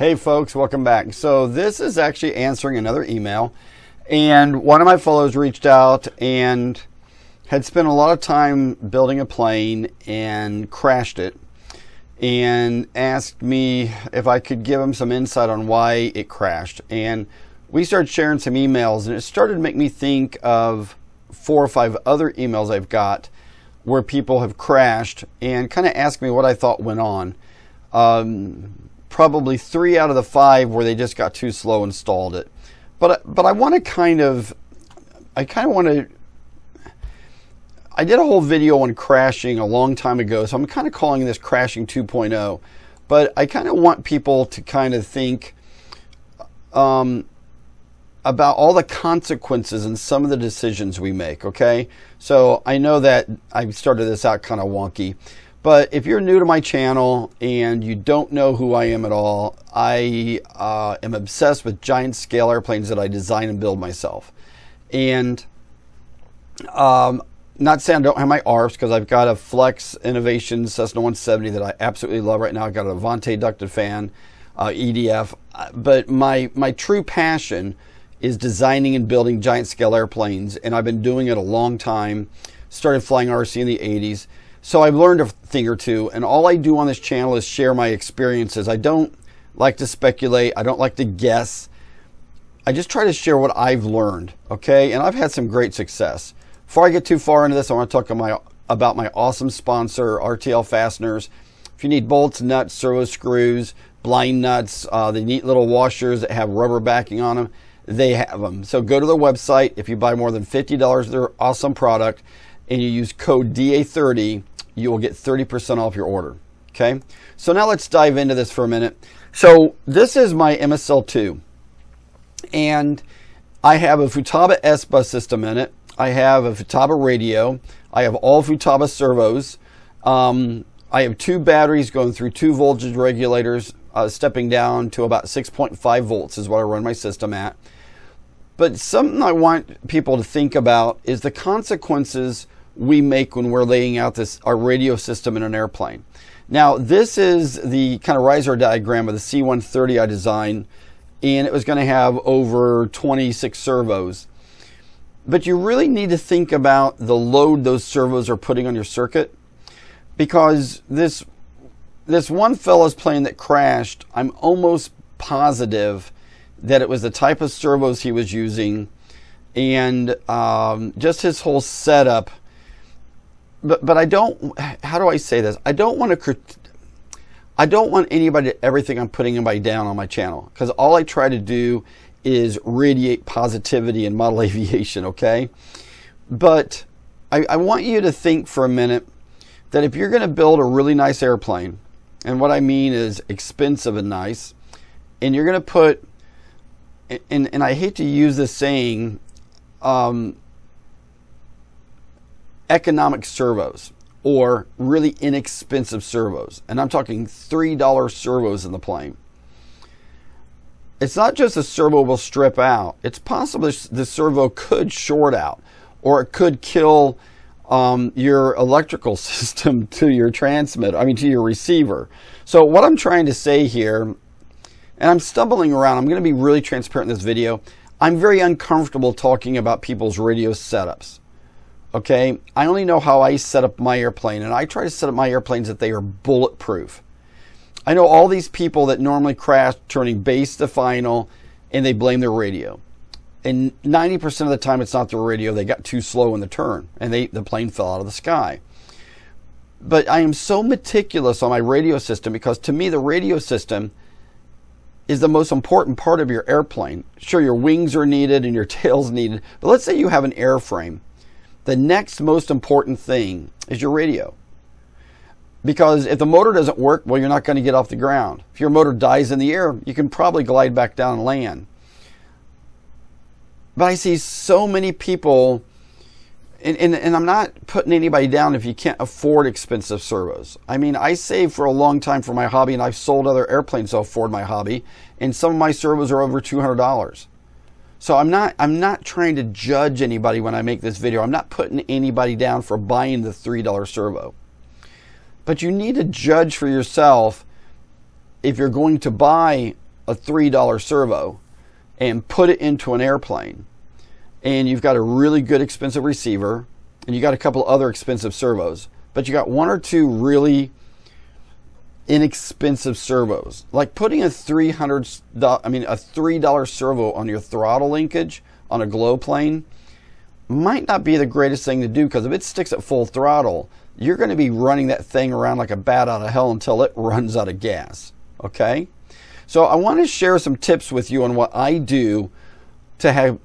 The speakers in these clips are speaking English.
Hey folks, welcome back. So this is actually answering another email, and one of my followers reached out and had spent a lot of time building a plane and crashed it, and asked me if I could give him some insight on why it crashed. And we started sharing some emails, and it started to make me think of 4 or 5 other emails I've got where people have crashed and kind of asked me what I thought went on. Probably 3 out of the 5 where they just got too slow and stalled it. But I want to I did a whole video on crashing a long time ago, so I'm kind of calling this crashing 2.0. But I kind of want people to kind of think about all the consequences and some of the decisions we make, okay? So I know that I started this out kind of wonky, but if you're new to my channel and you don't know who I am at all, I am obsessed with giant scale airplanes that I design and build myself. And not saying I don't have my ARPs, because I've got a Flex Innovation Cessna 170 that I absolutely love right now. I've got a Avante ducted fan, EDF, but my true passion is designing and building giant scale airplanes, and I've been doing it a long time. Started flying RC in the 80s. So I've learned a thing or two, and all I do on this channel is share my experiences. I don't like to speculate. I don't like to guess. I just try to share what I've learned, okay? And I've had some great success. Before I get too far into this, I want to talk about my awesome sponsor, RTL Fasteners. If you need bolts, nuts, servo screws, blind nuts, the neat little washers that have rubber backing on them, they have them. So go to their website. If you buy more than $50 of their awesome product and you use code DA30, you will get 30% off your order. Okay, so now let's dive into this for a minute. So this is my MSL2, and I have a Futaba S-Bus system in it. I have a Futaba radio. I have all Futaba servos. I have 2 batteries going through 2 voltage regulators, stepping down to about 6.5 volts is what I run my system at. But something I want people to think about is the consequences we make when we're laying out our radio system in an airplane. Now, this is the kind of riser diagram of the C-130 I designed, and it was going to have over 26 servos. But you really need to think about the load those servos are putting on your circuit, because this one fellow's plane that crashed, I'm almost positive that it was the type of servos he was using, and just his whole setup. But I don't, how do I say this? I don't want anybody to ever think I'm putting anybody down on my channel, because all I try to do is radiate positivity in model aviation, okay? But I want you to think for a minute that if you're going to build a really nice airplane, and what I mean is expensive and nice, and you're going to put, and I hate to use this saying, economic servos or really inexpensive servos, and I'm talking $3 servos in the plane. It's not just the servo will strip out. It's possible the servo could short out, or it could kill your electrical system to your transmitter, to your receiver. So what I'm trying to say here, and I'm stumbling around, I'm going to be really transparent in this video. I'm very uncomfortable talking about people's radio setups. Okay, I only know how I set up my airplane, and I try to set up my airplanes that they are bulletproof. I know all these people that normally crash turning base to final, and they blame their radio. And 90% of the time it's not their radio, they got too slow in the turn, and the plane fell out of the sky. But I am so meticulous on my radio system, because to me the radio system is the most important part of your airplane. Sure, your wings are needed and your tail's needed, but let's say you have an airframe. The next most important thing is your radio. Because if the motor doesn't work, well, you're not going to get off the ground. If your motor dies in the air, you can probably glide back down and land. But I see so many people, and I'm not putting anybody down if you can't afford expensive servos. I saved for a long time for my hobby, and I've sold other airplanes to afford my hobby, and some of my servos are over $200. So I'm not trying to judge anybody when I make this video. I'm not putting anybody down for buying the $3 servo. But you need to judge for yourself if you're going to buy a $3 servo and put it into an airplane, and you've got a really good expensive receiver, and you got a couple other expensive servos, but you got one or two really inexpensive servos, like putting a $3 servo on your throttle linkage on a glow plane might not be the greatest thing to do, because if it sticks at full throttle, you're going to be running that thing around like a bat out of hell until it runs out of gas. Okay? So I want to share some tips with you on what I do to have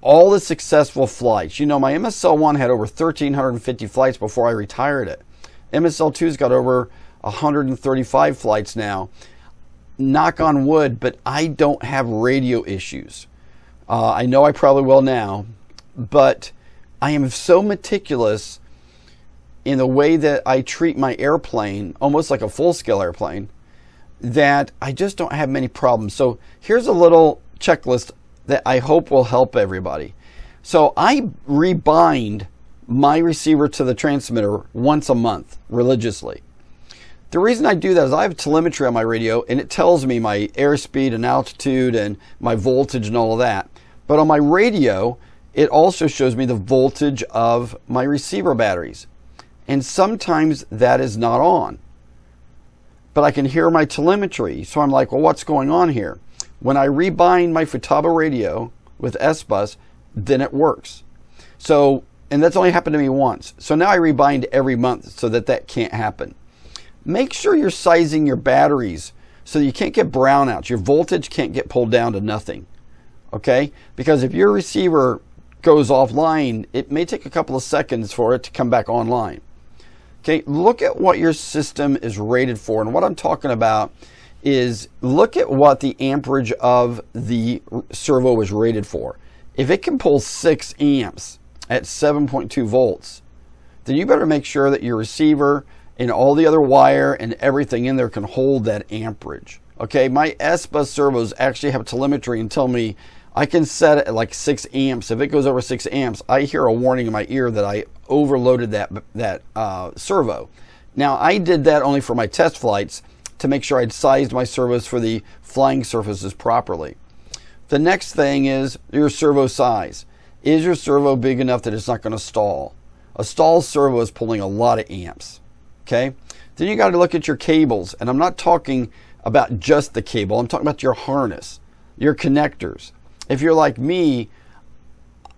all the successful flights. You know, my MSL1 had over 1,350 flights before I retired it. MSL2's got over 135 flights now. Knock on wood, but I don't have radio issues. I know I probably will now, but I am so meticulous in the way that I treat my airplane, almost like a full-scale airplane, that I just don't have many problems. So here's a little checklist that I hope will help everybody. So I rebind my receiver to the transmitter once a month religiously. The reason I do that is I have telemetry on my radio, and it tells me my airspeed and altitude and my voltage and all of that. But on my radio, it also shows me the voltage of my receiver batteries. And sometimes that is not on. But I can hear my telemetry. So I'm like, well, what's going on here? When I rebind my Futaba radio with S-Bus, then it works. So, and that's only happened to me once. So now I rebind every month so that that can't happen. Make sure you're sizing your batteries so you can't get brownouts. Your voltage can't get pulled down to nothing. Okay? Because if your receiver goes offline, it may take a couple of seconds for it to come back online. Okay, look at what your system is rated for. And what I'm talking about is look at what the amperage of the servo is rated for. If it can pull 6 amps at 7.2 volts, then you better make sure that your receiver and all the other wire and everything in there can hold that amperage. Okay, my S-Bus servos actually have telemetry and tell me I can set it at like 6 amps. If it goes over 6 amps, I hear a warning in my ear that I overloaded that servo. Now, I did that only for my test flights to make sure I'd sized my servos for the flying surfaces properly. The next thing is your servo size. Is your servo big enough that it's not going to stall? A stall servo is pulling a lot of amps. Okay? Then you got to look at your cables, and I'm not talking about just the cable. I'm talking about your harness, your connectors. If you're like me,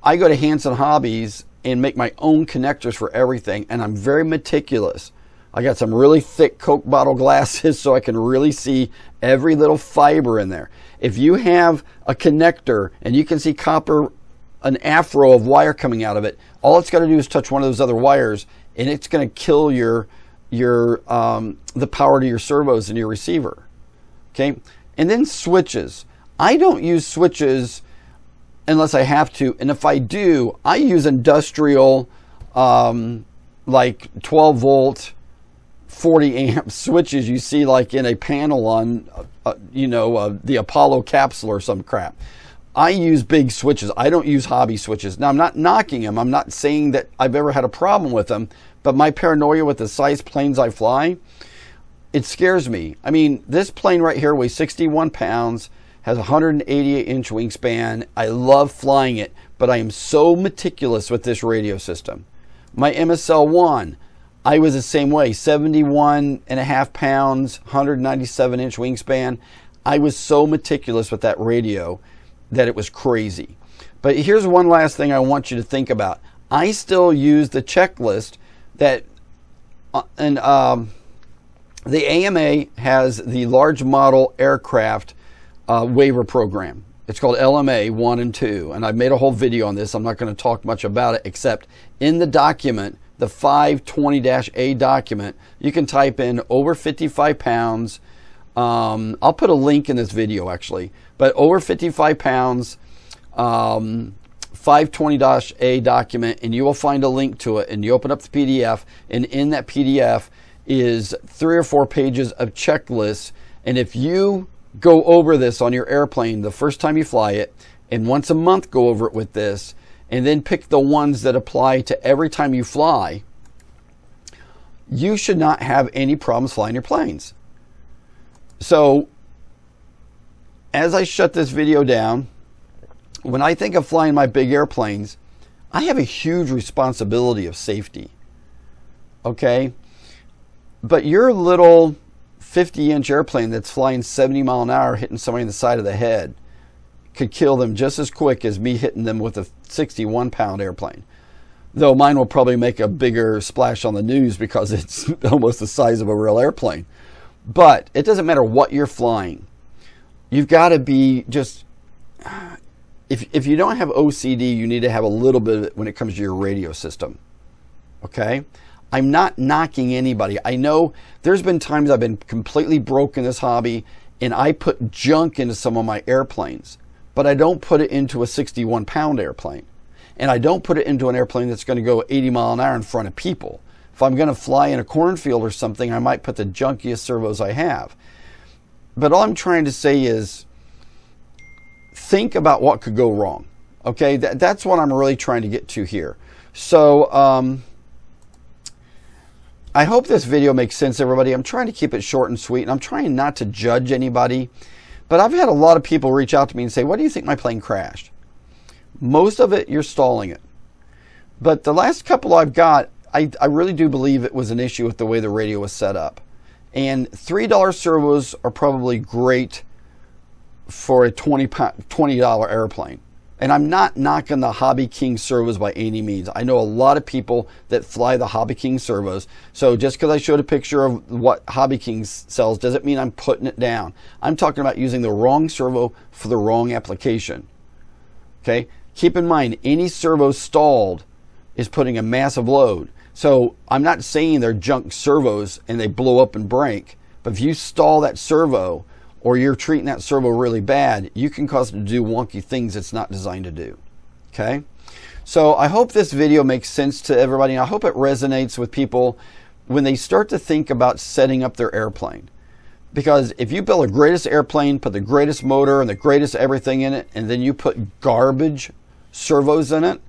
I go to Hanson Hobbies and make my own connectors for everything, and I'm very meticulous. I got some really thick Coke bottle glasses so I can really see every little fiber in there. If you have a connector and you can see copper, an afro of wire coming out of it, all it's got to do is touch one of those other wires, and it's going to kill the power to your servos and your receiver. Okay, and then switches. I don't use switches unless I have to, and if I do, I use industrial, like 12 volt, 40 amp switches you see like in a panel on, the Apollo capsule or some crap. I use big switches. I don't use hobby switches. Now, I'm not knocking them. I'm not saying that I've ever had a problem with them, but my paranoia with the size planes I fly, it scares me. I mean, this plane right here weighs 61 pounds, has a 188-inch wingspan. I love flying it, but I am so meticulous with this radio system. My MSL1, I was the same way, 71.5 pounds, 197-inch wingspan. I was so meticulous with that radio that it was crazy. But here's one last thing I want you to think about. I still use the checklist that, the AMA has the large model aircraft waiver program. It's called LMA 1 and 2, and I've made a whole video on this. I'm not going to talk much about it, except in the document, the 520-A document, you can type in over 55 pounds. I'll put a link in this video, actually, but over 55 pounds, 520-A document, and you will find a link to it, and you open up the PDF, and in that PDF is 3 or 4 pages of checklists, and if you go over this on your airplane the first time you fly it, and once a month go over it with this, and then pick the ones that apply to every time you fly, you should not have any problems flying your planes. So as I shut this video down, when I think of flying my big airplanes, I have a huge responsibility of safety. Okay? But your little 50-inch airplane that's flying 70 miles an hour hitting somebody in the side of the head could kill them just as quick as me hitting them with a 61-pound airplane. Though mine will probably make a bigger splash on the news because it's almost the size of a real airplane. But it doesn't matter what you're flying. You've got to be just... If you don't have OCD, you need to have a little bit of it when it comes to your radio system. Okay? I'm not knocking anybody. I know there's been times I've been completely broke in this hobby and I put junk into some of my airplanes, but I don't put it into a 61-pound airplane. And I don't put it into an airplane that's going to go 80 miles an hour in front of people. If I'm going to fly in a cornfield or something, I might put the junkiest servos I have. But all I'm trying to say is think about what could go wrong. Okay, that's what I'm really trying to get to here. So I hope this video makes sense, everybody. I'm trying to keep it short and sweet, and I'm trying not to judge anybody. But I've had a lot of people reach out to me and say, what do you think my plane crashed? Most of it, you're stalling it. But the last couple I've got, I really do believe it was an issue with the way the radio was set up. And $3 servos are probably great for a $20 airplane. And I'm not knocking the Hobby King servos by any means. I know a lot of people that fly the Hobby King servos. So just because I showed a picture of what Hobby King sells doesn't mean I'm putting it down. I'm talking about using the wrong servo for the wrong application. Okay? Keep in mind, any servo stalled is putting a massive load. So I'm not saying they're junk servos and they blow up and break. But if you stall that servo, or you're treating that servo really bad, you can cause it to do wonky things it's not designed to do. Okay? So I hope this video makes sense to everybody. And I hope it resonates with people when they start to think about setting up their airplane. Because if you build the greatest airplane, put the greatest motor and the greatest everything in it, and then you put garbage servos in it,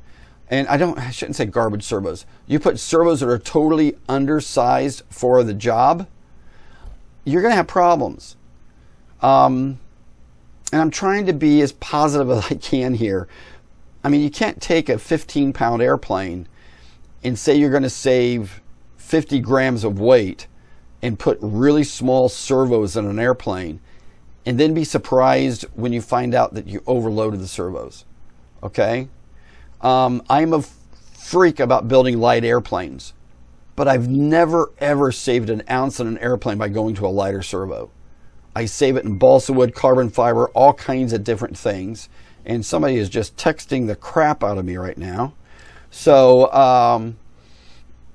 and I shouldn't say garbage servos. You put servos that are totally undersized for the job, you're going to have problems. And I'm trying to be as positive as I can here. I mean, you can't take a 15-pound airplane and say you're going to save 50 grams of weight and put really small servos in an airplane and then be surprised when you find out that you overloaded the servos. Okay? I'm a freak about building light airplanes, but I've never ever saved an ounce in an airplane by going to a lighter servo. I save it in balsa wood, carbon fiber, all kinds of different things. And somebody is just texting the crap out of me right now. So,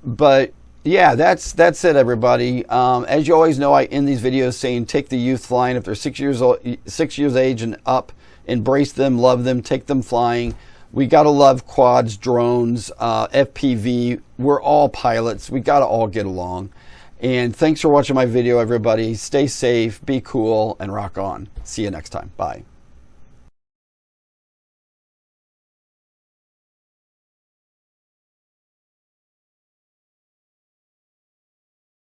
but yeah, that's it, everybody. As you always know, I end these videos saying, take the youth flying. If they're 6 years old, 6 years age and up, embrace them, love them, take them flying. We got to love quads, drones, FPV. We're all pilots. We got to all get along. And thanks for watching my video, everybody. Stay safe, be cool, and rock on. See you next time. Bye.